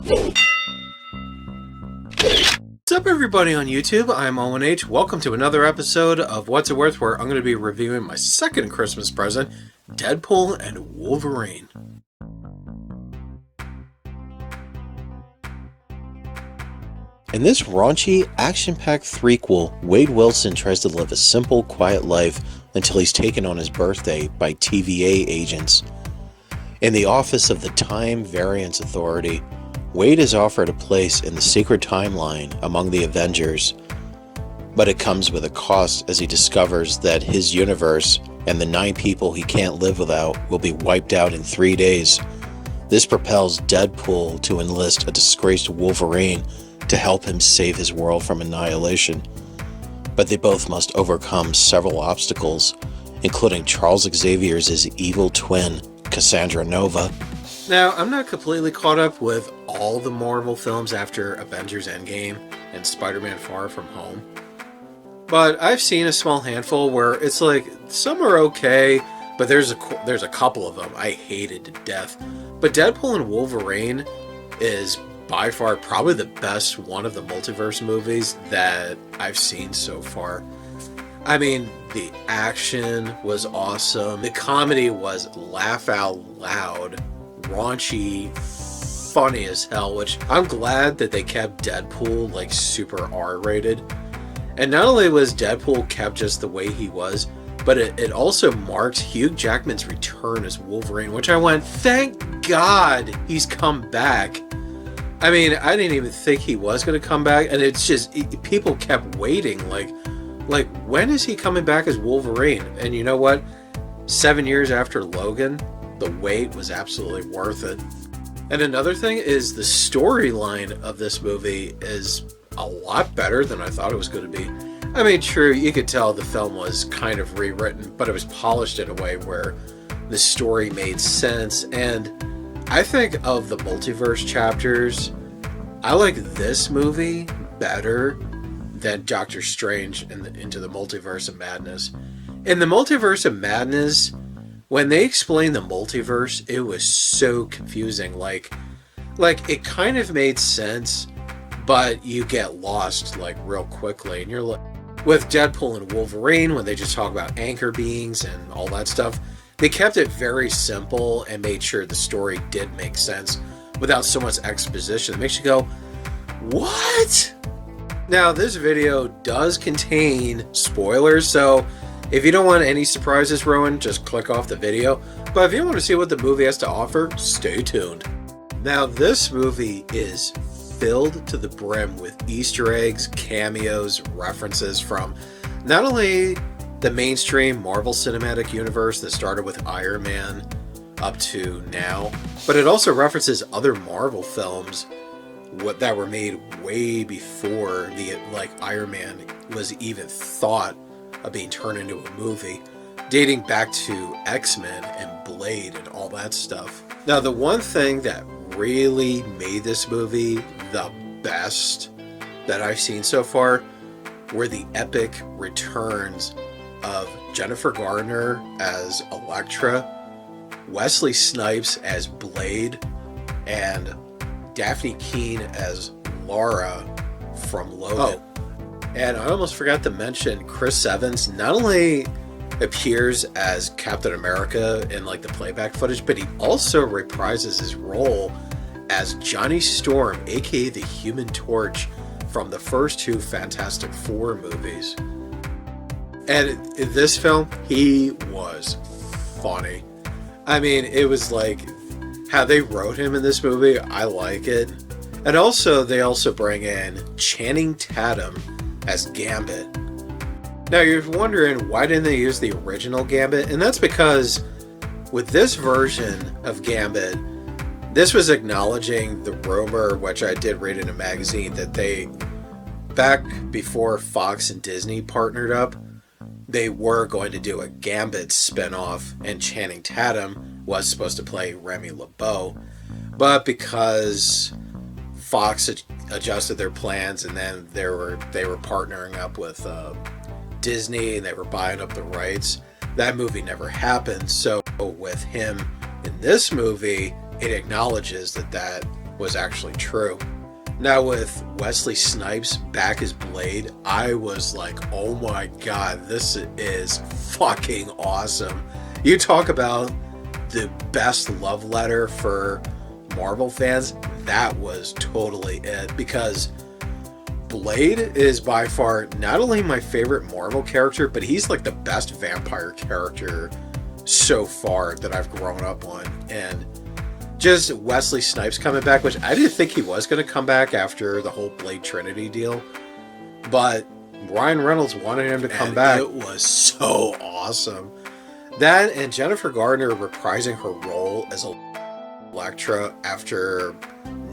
What's up, everybody on YouTube? I'm Owen H. Welcome to another episode of What's It Worth, where I'm going to be reviewing my second Christmas present, Deadpool and Wolverine. In this raunchy, action-packed threequel, Wade Wilson tries to live a simple, quiet life until he's taken on his birthday by TVA agents. In the office of the Time Variance Authority, Wade is offered a place in the secret timeline among the Avengers, but it comes with a cost as he discovers that his universe and the 9 people he can't live without will be wiped out in 3 days. This propels Deadpool to enlist a disgraced Wolverine to help him save his world from annihilation. But they both must overcome several obstacles, including Charles Xavier's evil twin, Cassandra Nova. Now, I'm not completely caught up with all the Marvel films after Avengers Endgame and Spider-Man Far From Home, but I've seen a small handful where it's like, some are okay, but there's a couple of them I hated to death. But Deadpool and Wolverine is by far probably the best one of the multiverse movies that I've seen so far. I mean, the action was awesome. The comedy was laugh out loud, raunchy, funny as hell, which I'm glad that they kept Deadpool like super R-rated. And not only was Deadpool kept just the way he was, but it also marks Hugh Jackman's return as Wolverine, which I went, thank God he's come back. I mean, I didn't even think he was going to come back, and it's just, people kept waiting, like, when is he coming back as Wolverine? And you know what? 7 years after Logan, the wait was absolutely worth it. And another thing is the storyline of this movie is a lot better than I thought it was going to be. I mean, true, you could tell the film was kind of rewritten, but it was polished in a way where the story made sense. And I think of the multiverse chapters, I like this movie better than Doctor Strange Into the Multiverse of Madness. In the Multiverse of Madness, when they explained the multiverse, it was so confusing. Like it kind of made sense, but you get lost like real quickly. And you're like, with Deadpool and Wolverine, when they just talk about anchor beings and all that stuff, they kept it very simple and made sure the story did make sense without so much exposition. It makes you go, what? Now, this video does contain spoilers, so if you don't want any surprises ruined, just click off the video. But if you want to see what the movie has to offer, stay tuned. Now, this movie is filled to the brim with Easter eggs, cameos, references from not only the mainstream Marvel Cinematic Universe that started with Iron Man up to now, but it also references other Marvel films that were made way before Iron Man was even thought of being turned into a movie, dating back to X-Men and Blade and all that stuff. Now, the one thing that really made this movie the best that I've seen so far were the epic returns of Jennifer Garner as Elektra, Wesley Snipes as Blade, and Daphne Keane as Laura from Logan. Oh, and I almost forgot to mention Chris Evans not only appears as Captain America in like the playback footage, but he also reprises his role as Johnny Storm, aka the Human Torch, from the first 2 Fantastic Four movies. And in this film, he was funny. I mean, it was like how they wrote him in this movie, I like it. And also, they also bring in Channing Tatum as Gambit. Now, you're wondering, why didn't they use the original Gambit? And that's because with this version of Gambit, this was acknowledging the rumor, which I did read in a magazine, that they, back before Fox and Disney partnered up, they were going to do a Gambit spinoff, and Channing Tatum was supposed to play Remy LeBeau. But because Fox adjusted their plans, and then they were partnering up with Disney, and they were buying up the rights, that movie never happened. So with him in this movie, it acknowledges that was actually true. Now with Wesley Snipes back as Blade, I was like, oh my god, this is fucking awesome. You talk about the best love letter for Marvel fans, that was totally it, because Blade is by far not only my favorite Marvel character, but he's like the best vampire character so far that I've grown up on. And just Wesley Snipes coming back, which I didn't think he was going to come back after the whole Blade Trinity deal, but Ryan Reynolds wanted him to come back. It was so awesome. That and Jennifer Garner reprising her role as Elektra after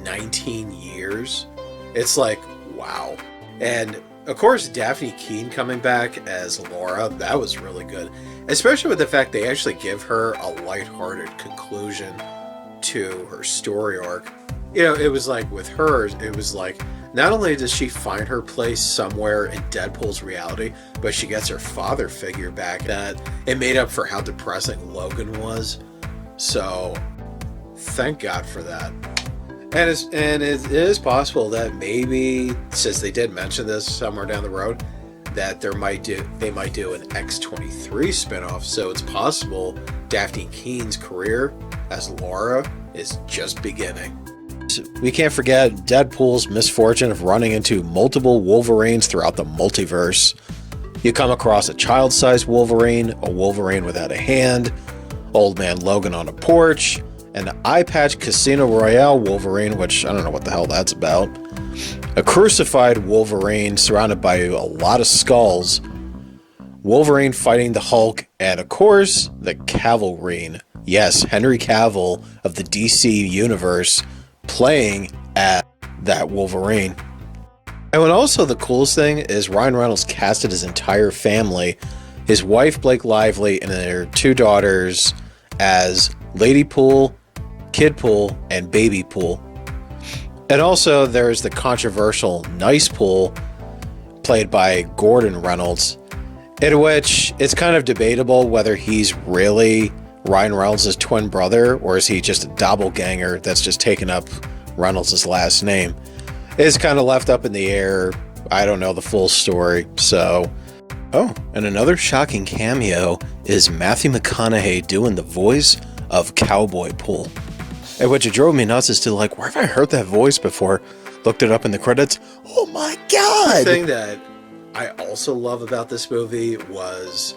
19 years. It's like, wow. And of course, Daphne Keane coming back as Laura, that was really good. Especially with the fact they actually give her a lighthearted conclusion to her story arc. You know, it was like with hers, it was like, not only does she find her place somewhere in Deadpool's reality, but she gets her father figure back. That it made up for how depressing Logan was. So, thank God for that. And it is possible that maybe, since they did mention this somewhere down the road, that they might do an X-23 spinoff. So it's possible Daphne Keane's career as Laura is just beginning. We can't forget Deadpool's misfortune of running into multiple Wolverines throughout the multiverse. You come across a child-sized Wolverine, a Wolverine without a hand, Old Man Logan on a porch, an eye patch Casino Royale Wolverine, which I don't know what the hell that's about, a crucified Wolverine surrounded by a lot of skulls, Wolverine fighting the Hulk, and of course, the Cavalrine. Yes, Henry Cavill of the DC Universe playing at that Wolverine. And also the coolest thing is Ryan Reynolds casted his entire family, his wife Blake Lively and their 2 daughters as Lady Pool, Kid Pool, and Baby Pool. And also there's the controversial Nice Pool, played by Gordon Reynolds, in which it's kind of debatable whether he's really Ryan Reynolds' twin brother, or is he just a doppelganger that's just taken up Reynolds' last name. It's kind of left up in the air. I don't know the full story, so... Oh, and another shocking cameo is Matthew McConaughey doing the voice of Cowboy Pool. And what drove me nuts is to like, where have I heard that voice before? Looked it up in the credits. Oh my god! The thing that I also love about this movie was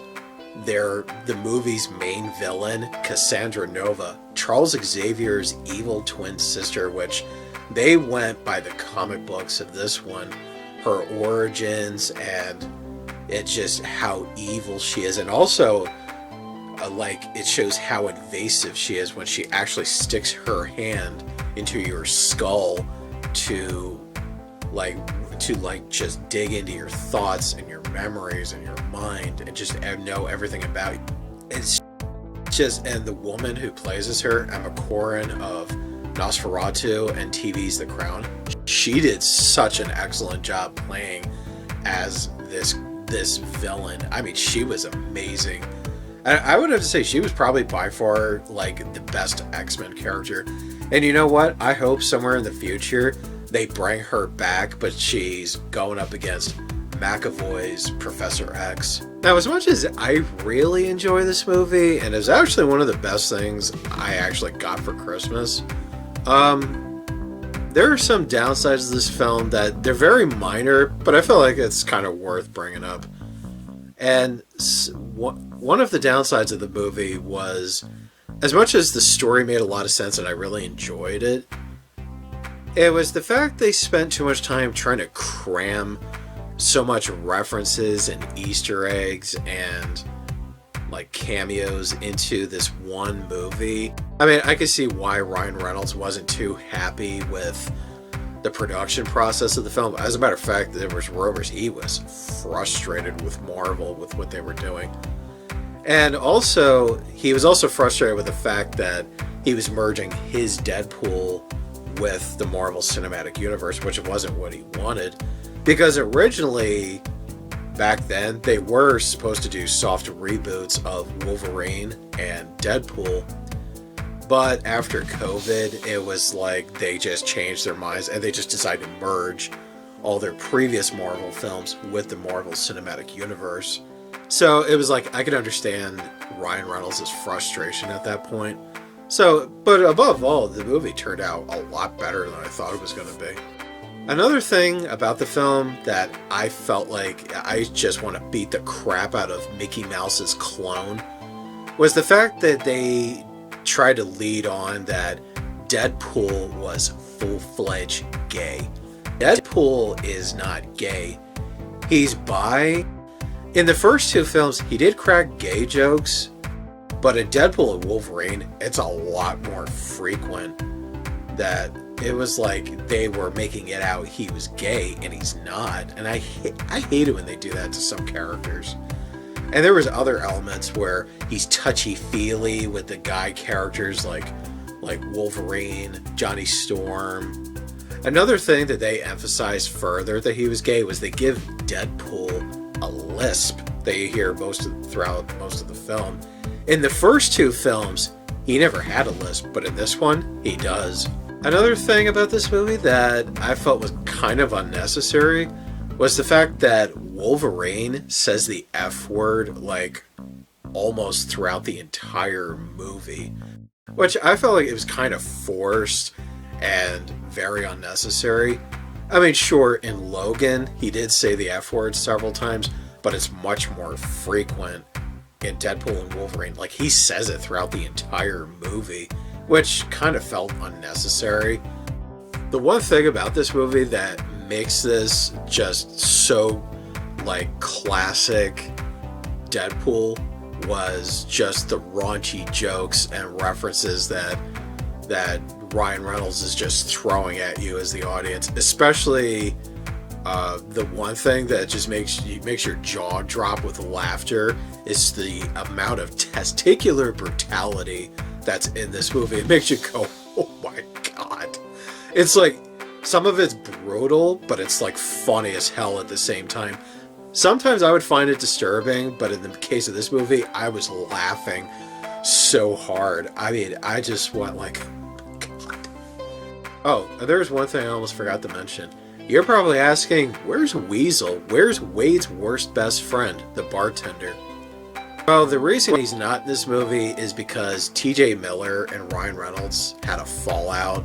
the movie's main villain, Cassandra Nova, Charles Xavier's evil twin sister, which they went by the comic books of this one, her origins, and it's just how evil she is. And also, like, it shows how invasive she is when she actually sticks her hand into your skull to just dig into your thoughts and your memories and your mind and just know everything about you. It's just, and the woman who plays as her, Emma Corrin of Nosferatu and TV's The Crown, she did such an excellent job playing as this villain. I mean, she was amazing. I would have to say she was probably by far like the best X-Men character. And you know what? I hope somewhere in the future they bring her back, but she's going up against McAvoy's Professor X. Now, as much as I really enjoy this movie, and it's actually one of the best things I actually got for Christmas, there are some downsides of this film that they're very minor, but I feel like it's kind of worth bringing up. And one of the downsides of the movie was, as much as the story made a lot of sense and I really enjoyed it, it was the fact they spent too much time trying to cram so much references and Easter eggs and like cameos into this one movie. I mean, I could see why Ryan Reynolds wasn't too happy with the production process of the film. As a matter of fact, there was rumors he was frustrated with Marvel with what they were doing. And also, he was also frustrated with the fact that he was merging his Deadpool with the Marvel Cinematic Universe, which wasn't what he wanted. Because originally, back then, they were supposed to do soft reboots of Wolverine and Deadpool. But after COVID, it was like they just changed their minds and they just decided to merge all their previous Marvel films with the Marvel Cinematic Universe. So it was like I could understand Ryan Reynolds' frustration at that point. So, but above all, the movie turned out a lot better than I thought it was going to be. Another thing about the film that I felt like I just want to beat the crap out of Mickey Mouse's clone was the fact that they tried to lead on that Deadpool was full-fledged gay. Deadpool is not gay. He's bi. In the first two films, he did crack gay jokes, but in Deadpool and Wolverine, it's a lot more frequent that it was like they were making it out he was gay and he's not. And I hate it when they do that to some characters. And there was other elements where he's touchy-feely with the guy characters like Wolverine, Johnny Storm. Another thing that they emphasized further that he was gay was they give Deadpool a lisp that you hear throughout most of the film. In the first two films, he never had a lisp, but in this one, he does. Another thing about this movie that I felt was kind of unnecessary was the fact that Wolverine says the F word like almost throughout the entire movie, which I felt like it was kind of forced and very unnecessary. I mean, sure, in Logan, he did say the F word several times, but it's much more frequent in Deadpool and Wolverine. Like, he says it throughout the entire movie, which kind of felt unnecessary. The one thing about this movie that makes this just so, like, classic Deadpool was just the raunchy jokes and references that Ryan Reynolds is just throwing at you as the audience. Especially the one thing that just makes your jaw drop with laughter is the amount of testicular brutality that's in this movie. It makes you go, oh my god. It's like, some of it's brutal, but it's like funny as hell at the same time. Sometimes I would find it disturbing, but in the case of this movie, I was laughing so hard. I mean, I just went like, god. Oh, there's one thing I almost forgot to mention. You're probably asking, where's Weasel? Where's Wade's worst best friend, the bartender? Well, the reason he's not in this movie is because TJ Miller and Ryan Reynolds had a fallout.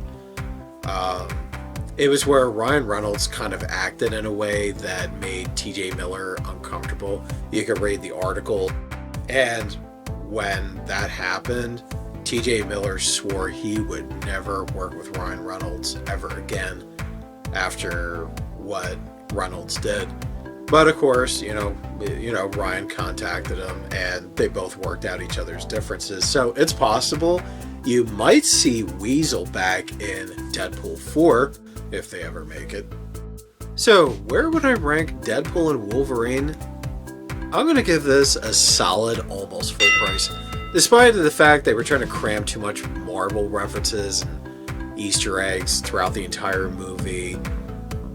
It was where Ryan Reynolds kind of acted in a way that made TJ Miller uncomfortable. You could read the article. And when that happened, TJ Miller swore he would never work with Ryan Reynolds ever again after what Reynolds did. But of course, you know, Ryan contacted him and they both worked out each other's differences. So it's possible you might see Weasel back in Deadpool 4 if they ever make it. So where would I rank Deadpool and Wolverine? I'm going to give this a solid almost full price. Despite the fact they were trying to cram too much Marvel references and Easter eggs throughout the entire movie,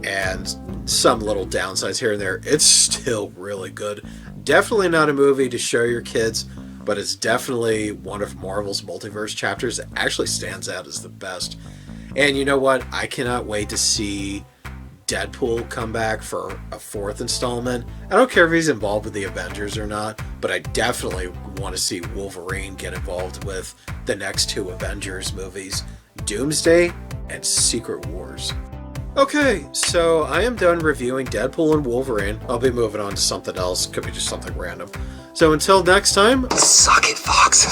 and some little downsides here and there, it's still really good. Definitely not a movie to show your kids, but it's definitely one of Marvel's multiverse chapters that actually stands out as the best. And you know what? I cannot wait to see Deadpool come back for a fourth installment. I don't care if he's involved with the Avengers or not, but I definitely want to see Wolverine get involved with the next two Avengers movies, Doomsday and Secret Wars. Okay, so I am done reviewing Deadpool and Wolverine. I'll be moving on to something else. Could be just something random. So until next time... Suck it, Fox.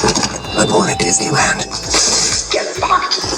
I'm going to Disneyland. Get fucked!